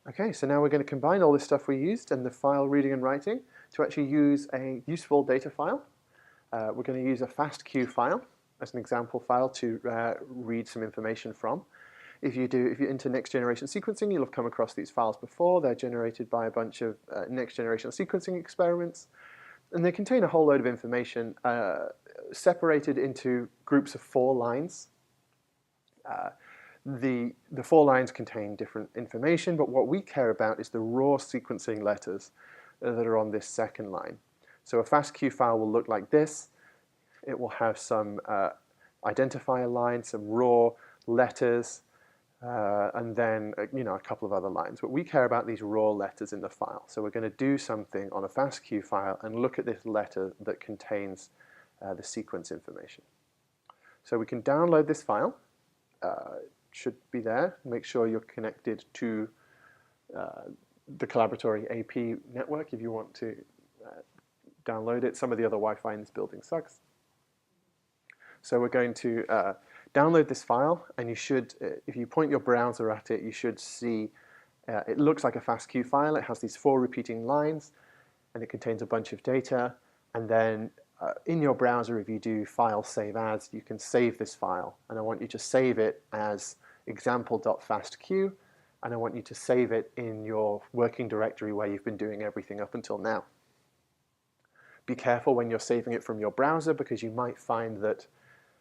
Okay, so now we're going to combine all this stuff we used and the file reading and writing to actually use a useful data file. We're going to use a FASTQ file as an example file to read some information from. If you're into next generation sequencing, you'll have come across these files before. They're generated by a bunch of next generation sequencing experiments, and they contain a whole load of information separated into groups of 4 lines. The 4 lines contain different information, but what we care about is the raw sequencing letters that are on this second line. So a FASTQ file will look like this. It will have some identifier lines, some raw letters, and then a couple of other lines. But we care about these raw letters in the file. So we're going to do something on a FASTQ file and look at this letter that contains the sequence information. So we can download this file. Should be there. Make sure you're connected to the Collaboratory AP network if you want to download it. Some of the other Wi-Fi in this building sucks. So we're going to download this file, and you should, if you point your browser at it, you should see it looks like a FASTQ file. It has these 4 repeating lines, and it contains a bunch of data. And then in your browser, if you do file save as, you can save this file. And I want you to save it as example.fastq, and I want you to save it in your working directory where you've been doing everything up until now. Be careful when you're saving it from your browser, because you might find that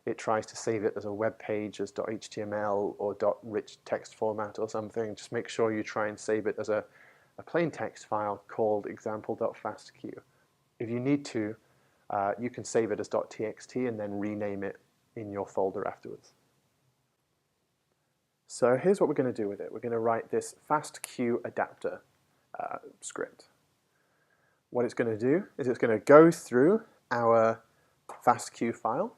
it tries to save it as a web page, as .html or .rich text format or something. Just make sure you try and save it as a plain text file called example.fastq. If you need to, you can save it as .txt and then rename it in your folder afterwards. So here's what we're going to do with it. We're going to write this FASTQ adapter script. What it's going to do is it's going to go through our FASTQ file.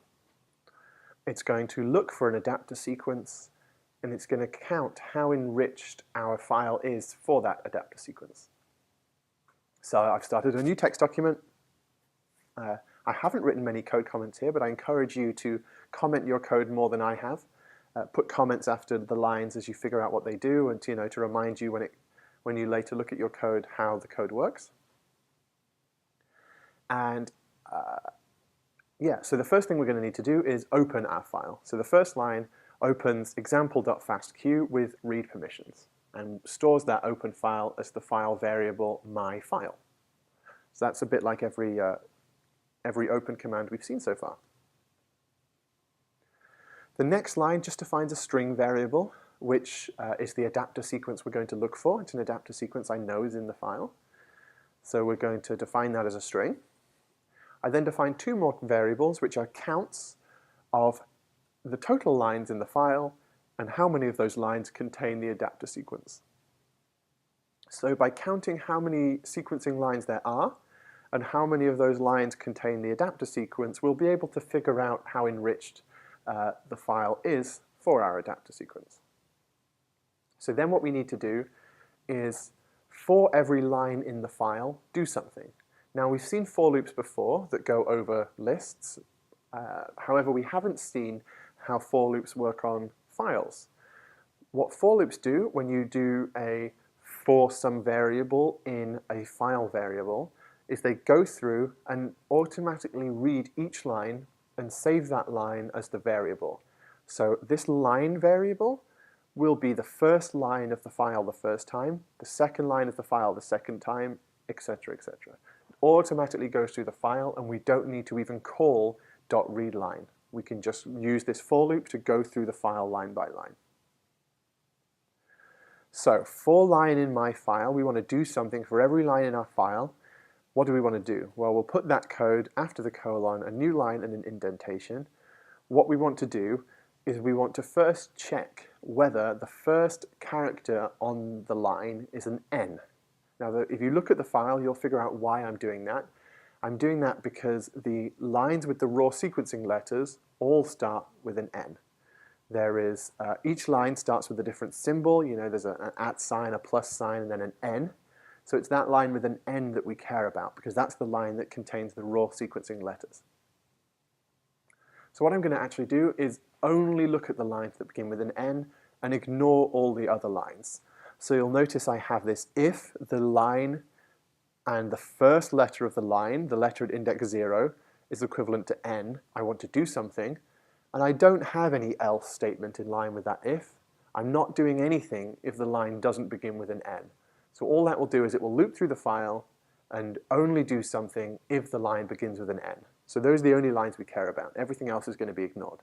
It's going to look for an adapter sequence, and it's going to count how enriched our file is for that adapter sequence. So I've started a new text document. I haven't written many code comments here, but I encourage you to comment your code more than I have. Put comments after the lines as you figure out what they do, and to remind you when you later look at your code how the code works. And yeah, so the first thing we're going to need to do is open our file. So the first line opens example.fastq with read permissions and stores that open file as the file variable myFile. So that's a bit like every open command we've seen so far. The next line just defines a string variable, which is the adapter sequence we're going to look for. It's an adapter sequence I know is in the file. So we're going to define that as a string. I then define 2 more variables, which are counts of the total lines in the file and how many of those lines contain the adapter sequence. So by counting how many sequencing lines there are and how many of those lines contain the adapter sequence, we'll be able to figure out how enriched the file is for our adapter sequence. So then what we need to do is, for every line in the file, do something. Now we've seen for loops before that go over lists. However, we haven't seen how for loops work on files. What for loops do when you do a for some variable in a file variable is they go through and automatically read each line and save that line as the variable. So this line variable will be the first line of the file the first time, the second line of the file the second time, etc., etc. It automatically goes through the file, and we don't need to even call .readLine. We can just use this for loop to go through the file line by line. So for line in my file, we want to do something for every line in our file. What do we want to do? Well, we'll put that code after the colon, a new line and an indentation. What we want to do is we want to first check whether the first character on the line is an N. Now, if you look at the file, you'll figure out why I'm doing that. I'm doing that because the lines with the raw sequencing letters all start with an N. There is, each line starts with a different symbol. There's an @ sign, a plus sign, and then an N. So it's that line with an N that we care about, because that's the line that contains the raw sequencing letters. So what I'm going to actually do is only look at the lines that begin with an N and ignore all the other lines. So you'll notice I have this if the line and the first letter of the line, the letter at index 0, is equivalent to n, I want to do something, and I don't have any else statement in line with that if. I'm not doing anything if the line doesn't begin with an n. So all that will do is it will loop through the file and only do something if the line begins with an n. So those are the only lines we care about. Everything else is going to be ignored.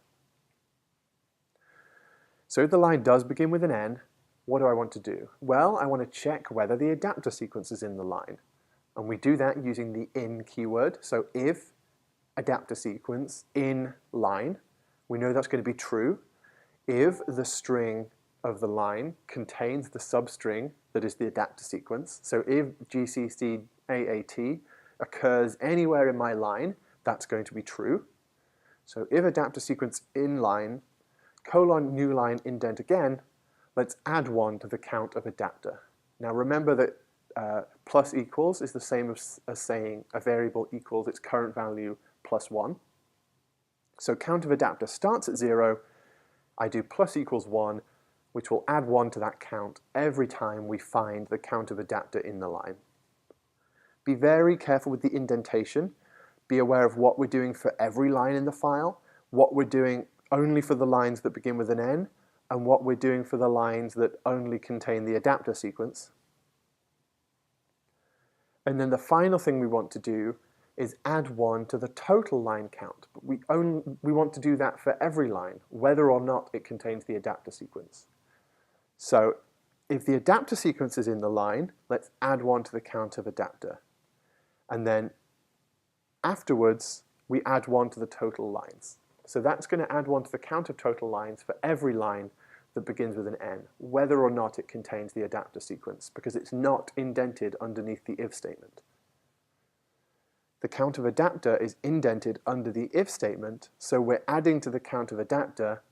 So if the line does begin with an n, what do I want to do? Well, I want to check whether the adapter sequence is in the line. And we do that using the in keyword. So if adapter sequence in line, we know that's going to be true. If the string of the line contains the substring that is the adapter sequence, so if GCC AAT occurs anywhere in my line, that's going to be true. So if adapter sequence in line, colon new line indent again, let's add 1 to the count of adapter. Now remember that plus equals is the same as saying a variable equals its current value plus 1. So count of adapter starts at 0, I do plus equals 1, which will add 1 to that count every time we find the count of adapter in the line. Be very careful with the indentation. Be aware of what we're doing for every line in the file, what we're doing only for the lines that begin with an n, and what we're doing for the lines that only contain the adapter sequence. And then the final thing we want to do is add 1 to the total line count. But we want to do that for every line, whether or not it contains the adapter sequence. So if the adapter sequence is in the line, let's add 1 to the count of adapter. And then afterwards, we add 1 to the total lines. So that's going to add 1 to the count of total lines for every line that begins with an n, whether or not it contains the adapter sequence, because it's not indented underneath the if statement. The count of adapter is indented under the if statement, so we're adding to the count of adapter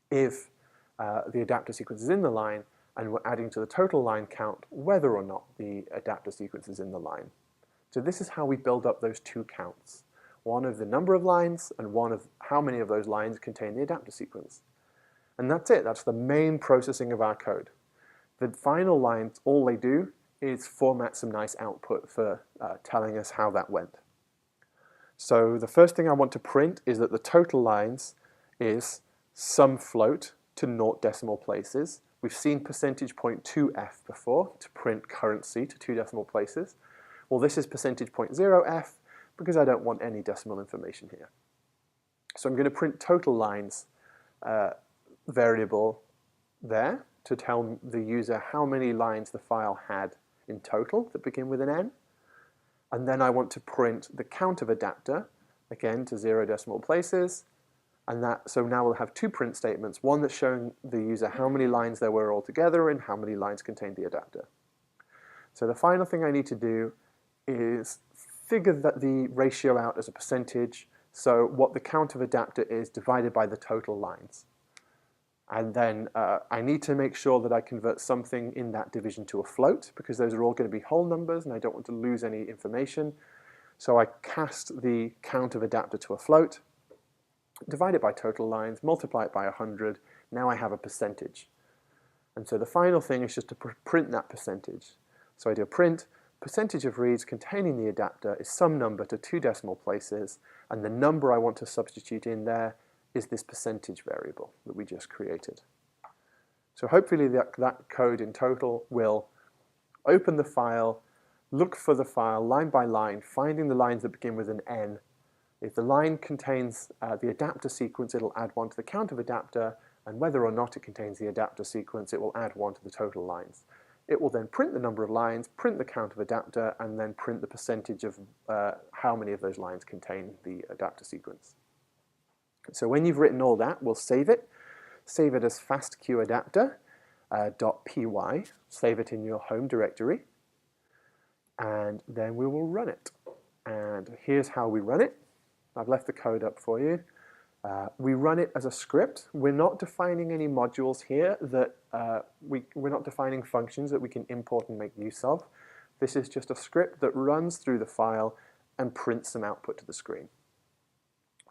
if the adapter sequence is in the line, and we're adding to the total line count whether or not the adapter sequence is in the line. So this is how we build up those two counts. One of the number of lines and one of how many of those lines contain the adapter sequence. And that's it. That's the main processing of our code. The final lines, all they do is format some nice output for telling us how that went. So the first thing I want to print is that the total lines is some float to 0 decimal places. We've seen percentage point 2f before to print currency to 2 decimal places. Well, this is percentage point 0f because I don't want any decimal information here. So I'm going to print total lines variable there to tell the user how many lines the file had in total that begin with an n. And then I want to print the count of adapter, again to 0 decimal places. And so now we'll have two print statements, one that's showing the user how many lines there were altogether and how many lines contained the adapter. So the final thing I need to do is figure the ratio out as a percentage, so what the count of adapter is divided by the total lines. And then I need to make sure that I convert something in that division to a float, because those are all going to be whole numbers and I don't want to lose any information. So I cast the count of adapter to a float, divide it by total lines, multiply it by 100, now I have a percentage. And so the final thing is just to print that percentage. So I do a print, percentage of reads containing the adapter is some number to 2 decimal places, and the number I want to substitute in there is this percentage variable that we just created. So hopefully that code in total will open the file, look for the file line by line, finding the lines that begin with an n. If the line contains the adapter sequence, it'll add 1 to the count of adapter, and whether or not it contains the adapter sequence, it will add 1 to the total lines. It will then print the number of lines, print the count of adapter, and then print the percentage of how many of those lines contain the adapter sequence. So when you've written all that, we'll save it. Save it as FASTQ adapter.py. Save it in your home directory. And then we will run it. And here's how we run it. I've left the code up for you. We run it as a script. We're not defining any modules here that we're not defining functions that we can import and make use of. This is just a script that runs through the file and prints some output to the screen.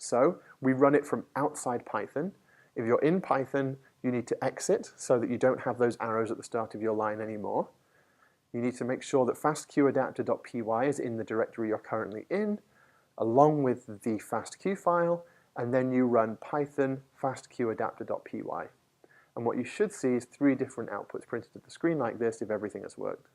So we run it from outside Python. If you're in Python, You need to exit so that you don't have those arrows at the start of your line anymore. You need to make sure that fastqadapter.py is in the directory you're currently in, along with the FASTQ file, and then you run python fastqadapter.py. And what you should see is 3 different outputs printed to the screen like this if everything has worked.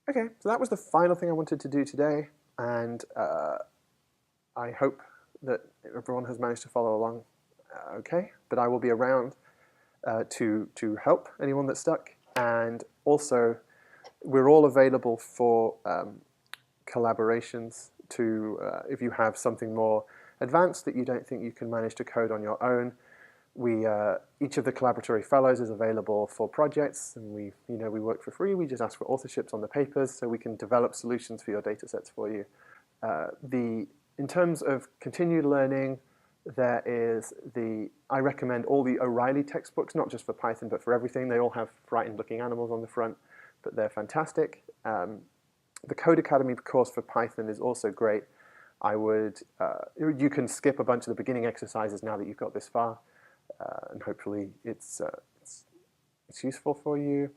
Okay, so that was the final thing I wanted to do today, and I hope that everyone has managed to follow along okay, but I will be around to help anyone that's stuck, and also we're all available for collaborations to, if you have something more advanced that you don't think you can manage to code on your own. Each of the collaboratory fellows is available for projects, and we work for free. We just ask for authorships on the papers so we can develop solutions for your data sets for you. In terms of continued learning, there is I recommend all the O'Reilly textbooks, not just for Python, but for everything. They all have frightened looking animals on the front, but they're fantastic. The Code Academy course for Python is also great. You can skip a bunch of the beginning exercises now that you've got this far, and hopefully it's useful for you.